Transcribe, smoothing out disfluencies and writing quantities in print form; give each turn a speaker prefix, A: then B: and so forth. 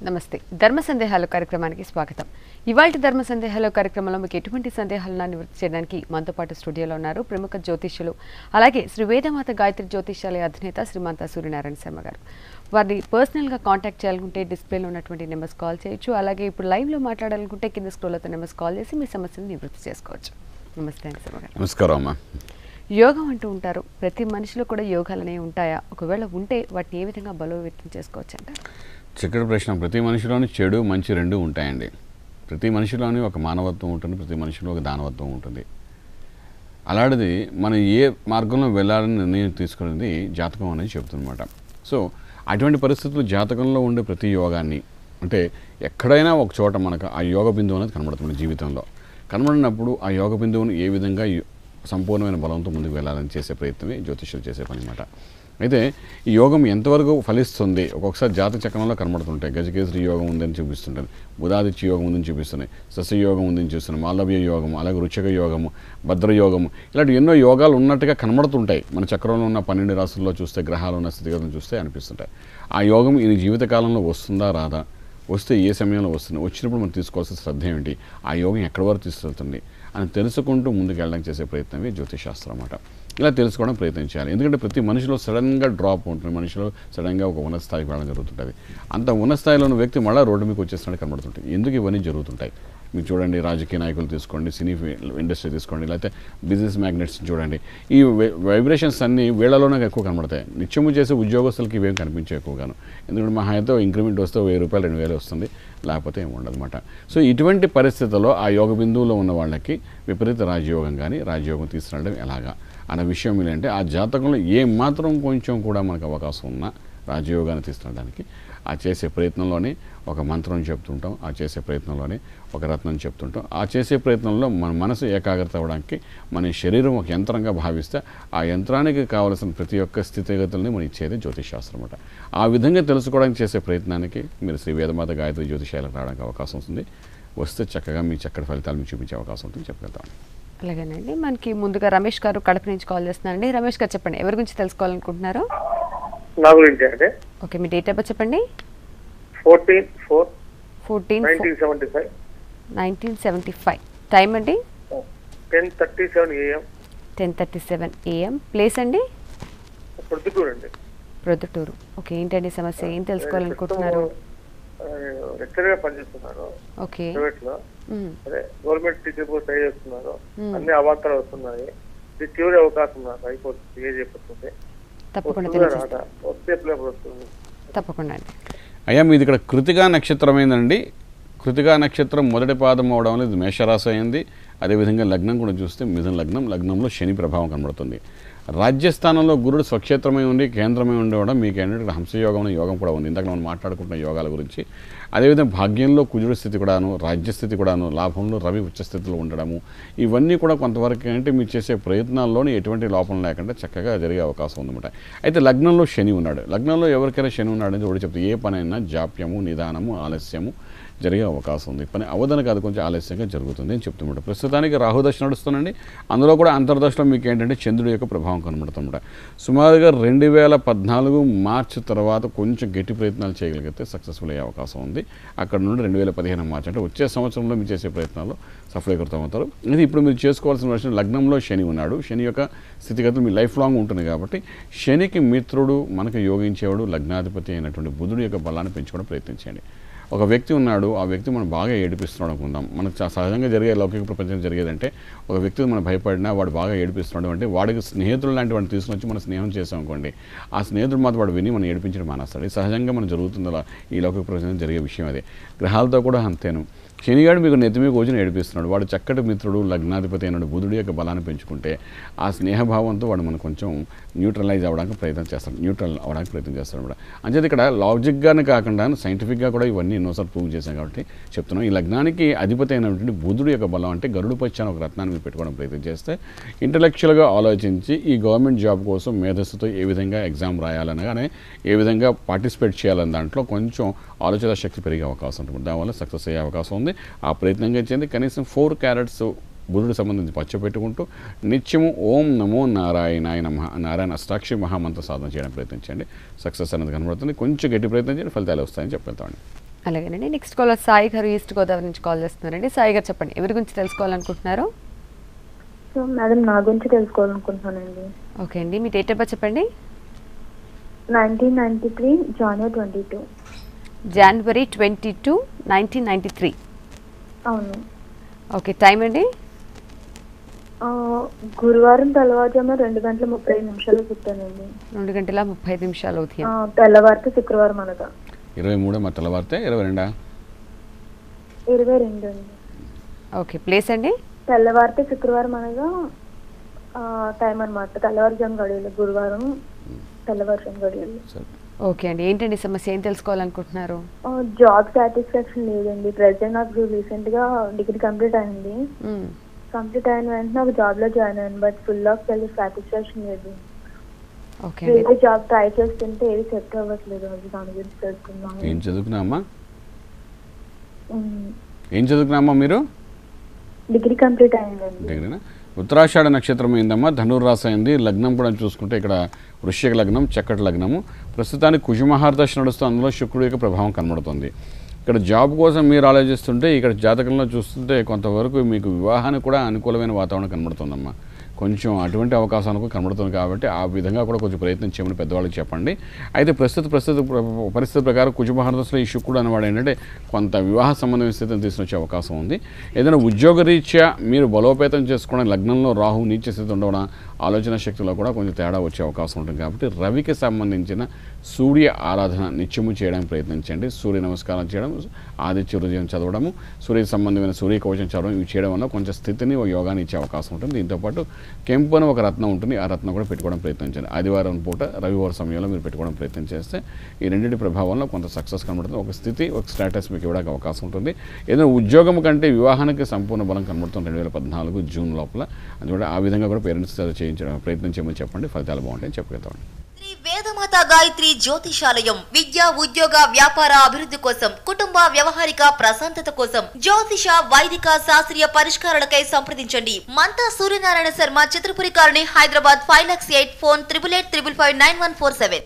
A: నమస్తే ధర్మ సందేహాలు కార్యక్రమానికి స్వాగతం. ఇవాల్టి ధర్మ సందేహాలు కార్యక్రమంలో మీకు ఎటువంటి సందేహాలను నివృత్తి చేయడానికి మనతో పాటు స్టూడియోలో ఉన్నారు ప్రముఖ జ్యోతిష్యులు అలాగే శ్రీ వేదమాత గాయత్రి జ్యోతిష్యాలయ అధినేత శ్రీమంత సూర్యనారాయణ శర్మ గారు. వారిని పర్సనల్గా కాంటాక్ట్ చేయాలనుకుంటే డిస్ప్లేలో ఉన్నటువంటి నెంబర్స్ కాల్ చేయొచ్చు. అలాగే ఇప్పుడు లైవ్లో మాట్లాడాలనుకుంటే కింద స్క్రోల్ అవుతున్న నెంబర్స్ కాల్ చేసి మీ సమస్యను నివృత్తి చేసుకోవచ్చు. నమస్తే అండి శర్మ గారు.
B: నమస్కారం అమ్మా.
A: యోగం అంటూ ఉంటారు, ప్రతి మనిషిలో కూడా యోగాలు అనేవి ఉంటాయా? ఒకవేళ ఉంటే వాటిని ఏ విధంగా బలోపేతం చేసుకోవచ్చు అంటారు?
B: చక్కటి ప్రశ్న. ప్రతి మనిషిలోని చెడు మంచి రెండు ఉంటాయండి. ప్రతి మనిషిలోని ఒక మానవత్వం ఉంటుంది, ప్రతి మనిషిలో ఒక దానవత్వం ఉంటుంది. అలాంటిది మనం ఏ మార్గంలో వెళ్ళాలని నిర్ణయం తీసుకునేది జాతకం అనేది చెబుతుందన్నమాట. సో అటువంటి పరిస్థితులు జాతకంలో ఉండే ప్రతి యోగాన్ని అంటే ఎక్కడైనా ఒక చోట మనకు ఆ యోగ బిందువు అనేది కనబడుతుంది జీవితంలో. కనబడినప్పుడు ఆ యోగ బిందువును ఏ విధంగా సంపూర్ణమైన బలంతో ముందుకు వెళ్ళాలని చేసే ప్రయత్నమే జ్యోతిష్యులు చేసే పని అన్నమాట. అయితే ఈ యోగం ఎంతవరకు ఫలిస్తుంది? ఒక్కొక్కసారి జాతక చక్రంలో కనబడుతుంటాయి. గజకేసరి యోగం ఉందని చూపిస్తుంటాయి, బుధాదిత్య యోగం ఉందని చూపిస్తున్నాయి, సస్యయోగం ఉందని చూస్తున్నాయి, మాలవ్య యోగము, అలాగే రుచక యోగము, భద్రయోగము, ఇలాంటి ఎన్నో యోగాలు ఉన్నట్టుగా కనబడుతుంటాయి. మన చక్రంలో ఉన్న 12 రాశుల్లో చూస్తే, గ్రహాలు ఉన్న స్థితిగతులను చూస్తే అనిపిస్తుంటాయి. ఆ యోగం ఈ జీవితకాలంలో వస్తుందా రాదా, వస్తే ఏ సమయంలో వస్తుంది, వచ్చినప్పుడు మనం తీసుకోవాల్సిన శ్రద్ధ ఏమిటి, ఆ యోగం ఎక్కడి వరకు తీసుకెళ్తుంది అని తెలుసుకుంటూ ముందుకు వెళ్ళడానికి చేసే ప్రయత్నమే జ్యోతిషాస్త్రం అన్నమాట. ఇలా తెలుసుకోవడం ప్రయత్నం చేయాలి. ఎందుకంటే ప్రతి మనిషిలో సడన్గా డ్రాప్ ఉంటుంది, మనిషిలో సడన్గా ఒక ఉన్నత స్థాయికి వెళ్ళడం జరుగుతుంటుంది. అంత ఉన్నత స్థాయిలో ఉన్న వ్యక్తి మళ్ళీ రోడ్డు మీకు వచ్చేసినట్టు కనబడుతుంటాయి. ఎందుకు ఇవన్నీ జరుగుతుంటాయి? మీరు చూడండి, రాజకీయ నాయకులు తీసుకోండి, సినీ ఇండస్ట్రీ తీసుకోండి, లేకపోతే బిజినెస్ మ్యాగ్నెట్స్ చూడండి. ఈ వైబ్రేషన్స్ అన్నీ వీళ్ళలోనే ఎక్కువ కనబడతాయి. నిత్యము చేసే ఉద్యోగస్తులకి ఇవేం కనిపించే ఎక్కువగాను. ఎందుకంటే మా హాయితో ఇంక్రిమెంట్ వస్తే 1000 రూపాయలు 2000 వస్తుంది, లేకపోతే ఏమి ఉండదన్నమాట. సో ఇటువంటి పరిస్థితుల్లో ఆ యోగ బిందువులో ఉన్న వాళ్ళకి విపరీత రాజయోగం కానీ రాజయోగం తీసుకురావడం ఎలాగా అన్న విషయం ఏంటంటే, ఆ జాతకంలో ఏ మాత్రం కొంచెం కూడా మనకు అవకాశం ఉన్నా రాజయోగాన్ని తీసుకురావడానికి ఆ చేసే ప్రయత్నంలోనే ఒక మంత్రం చెప్తుంటాం, ఆ చేసే ప్రయత్నంలోనే ఒక రత్నం చెప్తుంటాం. ఆ చేసే ప్రయత్నంలో మన మనసు ఏకాగ్రత అవ్వడానికి మన శరీరం ఒక యంత్రంగా భావిస్తే ఆ యంత్రానికి కావలసిన ప్రతి ఒక్క స్థితిగతుల్ని మనం ఇచ్చేది జ్యోతిషాస్త్రం అన్నమాట. ఆ విధంగా తెలుసుకోవడానికి చేసే ప్రయత్నానికి మీరు శ్రీ వేదమాత గాయత్రి జ్యోతిషాలకు రావడానికి అవకాశం ఉంటుంది. వస్తే చక్కగా మీ చక్కటి ఫలితాలు మీకు చూపించే అవకాశం ఉంటుంది. చెప్పగలుగుతాం.
A: అలాగేనండి. మనకి ముందుగా రమేష్ గారు కడప నుంచి కాల్ చేస్తున్నారండి. రమేష్ గారు చెప్పండి, ఎవరి గురించి తెలుసుకోవాలనుకుంటున్నారు?
C: నా గురించి అంటే
A: okay, me date of birth చెప్పండి. 14/4/1975 టైం అండి
C: 10:37 AM
A: 10:37 AM. ప్లేస్ అండి
C: ప్రొద్దుటూరు అండి.
A: ప్రొద్దుటూరు. ఓకే, ఏంటండి సమస్య, ఏం తెలుసుకోవాలనుకుంటున్నారు?
C: లెక్చరర్గా పనిచేస్తున్నారు
A: ఓకే,
C: ప్రైవేట్ లో. అదే గవర్నమెంట్ టీచర్ కూడా ట్రై చేస్తున్నారు. అన్ని అవాంతరాలు వస్తున్నాయి. ఇది చివరి అవకాశం నాకు అయిపోతుంది, ఏజ్ అయిపోతుంది.
A: తప్పకుండా
C: వస్తుంది.
A: తప్పకుండా అండి.
B: అయ్యా, మీది ఇక్కడ కృతికా నక్షత్రం అయిందండి. కృతికా నక్షత్రం మొదటి పాదం అవడం వల్ల ఇది మేషరాశి అయింది. అదేవిధంగా లగ్నం కూడా చూస్తే మిథున లగ్నం, లగ్నంలో శని ప్రభావం కనబడుతుంది. రాజ్యస్థానంలో గురుడు స్వక్షేత్రమై ఉండి కేంద్రమై ఉండడం మీకు ఏంటంటే హంసయోగం యోగం కూడా ఉంది. ఇందాక మనం మాట్లాడుకుంటున్న యోగాల గురించి. అదేవిధంగా భాగ్యంలో కుజుడు స్థితి కూడాను, రాజ్యస్థితి కూడాను, లాభంలో రవి ఉచ్చస్థితిలో ఉండడము, ఇవన్నీ కూడా కొంతవరకు ఏంటంటే మీరు చేసే ప్రయత్నాల్లోనే ఎటువంటి లోపం లేకుండా చక్కగా జరిగే అవకాశం ఉందన్నమాట. అయితే లగ్నంలో శని ఉన్నాడు. లగ్నంలో ఎవరికైనా శని ఉన్నాడు అనేది ఒకటి చెప్తే ఏ పనైనా జాప్యము, నిదానము, ఆలస్యము జరిగే అవకాశం ఉంది. పని అవదని కాదు, కొంచెం ఆలస్యంగా జరుగుతుంది అని చెప్తున్నమాట. ప్రస్తుతానికి రాహుదశ నడుస్తుందండి. అందులో కూడా అంతర్దశలో మీకు ఏంటంటే చంద్రుడి యొక్క ప్రభావం కనబడుతుందన్నమాట. సుమారుగా 2014 మార్చి తర్వాత కొంచెం గట్టి ప్రయత్నాలు చేయగలిగితే సక్సెస్ఫుల్ అయ్యే అవకాశం ఉంది. అక్కడ నుండి 2015 మార్చి అంటే వచ్చే సంవత్సరంలో మీరు చేసే ప్రయత్నాల్లో సఫలీకృతం అవుతారు. ఇది ఇప్పుడు మీరు చేసుకోవాల్సిన విషయం, లగ్నంలో శని ఉన్నాడు. శని యొక్క స్థితిగతులు మీ లైఫ్ లాంగ్ ఉంటుంది కాబట్టి శనికి మిత్రుడు మనకు యోగించేవాడు లగ్నాధిపతి అయినటువంటి బుధుడు యొక్క బలాన్ని పెంచుకోవడం ప్రయత్నించండి. ఒక వ్యక్తి ఉన్నాడు, ఆ వ్యక్తి మనం బాగా ఏడిపిస్తున్నాడు అనుకుందాం. మనకు సహజంగా జరిగే లౌకిక ప్రపంచం జరిగేదంటే ఒక వ్యక్తి మనం భయపడినా వాడు బాగా ఏడిపిస్తున్నాడు అంటే వాడికి స్నేహితులు లాంటి వాడిని తీసుకుని వచ్చి మనం స్నేహం చేసాం అనుకోండి, ఆ స్నేహితుడు మాత్రం వాడు విని మనం ఏడిపించడం మానేస్తాడు. ఇది సహజంగా మనం జరుగుతుందా ఈ లౌకిక ప్రపంచం జరిగే విషయం అదే. గ్రహాలతో కూడా అంతేను. శనిగాడు మీకు నెత్తిమీ కూర్చొని ఏడిపిస్తున్నాడు. వాడు చక్కటి మిత్రుడు లగ్నాధిపతి అయినాడు బుధుడి యొక్క బలాన్ని పెంచుకుంటే ఆ స్నేహభావంతో వాడు మనం కొంచెం న్యూట్రలైజ్ అవ్వడానికి ప్రయత్నం చేస్తాడు, న్యూట్రల్ అవ్వడానికి ప్రయత్నం చేస్తాడు అనమాట. అంచేది ఇక్కడ లాజిక్గానే కాకుండా సైంటిఫిక్గా కూడా ఇవన్నీ ఎన్నోసార్లు ప్రూవ్ చేశాం కాబట్టి చెప్తున్నాం. ఈ లగ్నానికి అధిపతి అయినటువంటి బుధుడు యొక్క బలం అంటే గరుడు పచ్చాన ఒక రత్నాన్ని మీరు పెట్టుకోవడం ప్రయత్నం చేస్తే ఇంటలెక్చువల్గా ఆలోచించి ఈ గవర్నమెంట్ జాబ్ కోసం మేధస్సుతో ఏ విధంగా ఎగ్జామ్ రాయాలనగానే ఏ విధంగా పార్టిసిపేట్ చేయాలని దాంట్లో కొంచెం ఆలోచన శక్తి పెరిగే అవకాశం ఉంటుంది. దానివల్ల సక్సెస్ అయ్యే అవకాశం ఉంది. ఆ ప్రయత్నంగా చేయండి. కనీసం 4 క్యారెట్స్ బుధుడికి సంబంధించి పచ్చ పెట్టుకుంటూ నిత్యము ఓం నమో నారాయణాయ నమః నారాయణ అష్టాక్షరి మహామంత్ర సాధన చేయడానికి ప్రయత్నించండి. సక్సెస్ అనేది కనబడుతుంది. కొంచెం గట్టి ప్రయత్నం చేయండి, ఫలితాలు వస్తాయని చెప్పేస్తామండి.
A: అలాగేనండి. నెక్స్ట్ కాలర్ సాయి గారు ఈస్ట్ గోదావరి నుంచి కాల్ చేస్తున్నారండి. సాయి గారు చెప్పండి, ఎవరి గురించి తెలుసుకోవాలనుకుంటున్నారు?
D: సో మేడం నా గురించి తెలుసుకోవాలనుకుంటున్నానండి.
A: ఓకే అండి, మీ డేట్ ఆఫ్ బర్త్ చెప్పండి.
D: 1993 January 22.
A: January 22, 1993.
D: అవును.
A: ఓకే, టైం అండి?
D: గురువారం తెల్లవారుజామున 2:30 పుట్టానండి.
A: 2:30 ఉదయం.
D: తెల్లవారితే శుక్రవారం అనగా
B: 23 మరి తెల్లవారితే 22
D: 22 అండి.
A: ఓకే, ప్లేస్ అండి?
D: తెల్లవారితే శుక్రవారం అనగా టైం అనమాట. తెల్లవారుజాము గడియలు గురువారం తెల్లవారుజాము గడియలు.
A: ఓకే అండి, ఏంటండి సమస్య, ఏం తెలుసుకోవాలనుకుంటున్నారు?
D: జాబ్ సాటిస్ఫాక్షన్ లేదండి. ప్రెసెంట్ నాకు రీసెంట్ గా డిగ్రీ కంప్లీట్ అయింది. కంప్లీట్ అయిన వెంటనే ఒక జాబ్ లో జాయిన్ అయ్యాను. But full of self satisfaction లేదు. వేరే జాబ్ ట్రై చేస్తుంటే ఏది సెట్ అవ్వట్లేదు. దాని గురించి తెలుసుకుందాం.
B: ఏం చదువుకున్నామా మీరు?
D: డిగ్రీ కంప్లీట్ అయిందండి.
B: డిగ్రీనా? ఉత్తరాషాఢ నక్షత్రం అయిందమ్మా, ధనుర్రాశి అయింది. లగ్నం కూడా చూసుకుంటే ఇక్కడ వృశ్చిక లగ్నం, చక్కటి లగ్నము. ప్రస్తుతానికి కుజమహారదశ నడుస్తూ అందులో శుక్రుడి యొక్క ప్రభావం కనబడుతుంది. ఇక్కడ జాబ్ కోసం మీరు ఆలోచిస్తుంటే ఇక్కడ జాతకంలో చూస్తుంటే కొంతవరకు మీకు వివాహానికి కూడా అనుకూలమైన వాతావరణం కనబడుతుందమ్మా. కొంచెం అటువంటి అవకాశాలకు కనబడుతుంది కాబట్టి ఆ విధంగా కూడా కొంచెం ప్రయత్నం చేయమని పెద్దవాళ్ళకి చెప్పండి. అయితే ప్రస్తుత పరిస్థితి ప్రకారం కుజమహారదశలో ఈ శుక్రుడు అనేవాడు ఏంటంటే కొంత వివాహ సంబంధమైన స్థితిని తీసుకొచ్చే అవకాశం ఉంది. ఏదైనా ఉద్యోగరీత్యా మీరు బలోపేతం చేసుకోవడం, లగ్నంలో రాహు నీచ స్థితి ఉండడం, ఆలోచన శక్తిలో కూడా కొంచెం తేడా వచ్చే అవకాశం ఉంటుంది. కాబట్టి రవికి సంబంధించిన సూర్య ఆరాధన నిత్యము చేయడానికి ప్రయత్నించండి. సూర్య నమస్కారం చేయడం, ఆదిత్య హృదయం చదవడము, సూర్యకి సంబంధమైన సూర్య కవచం చదవడం, ఇవి చేయడం వల్ల కొంచెం స్థితిని యోగాన్ని ఇచ్చే అవకాశం ఉంటుంది. దీంతోపాటు కెంపు అని ఒక రత్నం ఉంటుంది, ఆ రత్నం కూడా పెట్టుకోవడం ప్రయత్నించండి. ఆదివారం పూట రవివారం సమయంలో మీరు పెట్టుకోవడం ప్రయత్నం చేస్తే ఈ రెండింటి ప్రభావంలో కొంత సక్సెస్ కనబడుతుంది. ఒక స్థితి, ఒక స్టేటస్ మీకు ఇవ్వడానికి అవకాశం ఉంటుంది. ఏదైనా ఉద్యోగం కంటే వివాహానికి సంపూర్ణ బలం కనబడుతుంది 2014 జూన్ లోపల. అందువల్ల ఆ విధంగా కూడా పేరెంట్స్ చేయించడం ప్రయత్నం చేయమని చెప్పండి, ఫలితాలు బాగుంటాయని చెప్పగలుగుతామండి.
E: శ్రీ వేదమాత గాయత్రి జ్యోతిషాలయం విద్య, ఉద్యోగ, వ్యాపార అభివృద్ధి కోసం, కుటుంబ వ్యవహారిక ప్రశాంతత కోసం, జ్యోతిష, వైదిక, శాస్త్రీయ పరిష్కారాలకై సంప్రదించండి. మంతా సూర్యనారాయణ శర్మ, చిత్రపురి కాలనీ, హైదరాబాద్ 5,08,000. ఫోన్ 8885559147.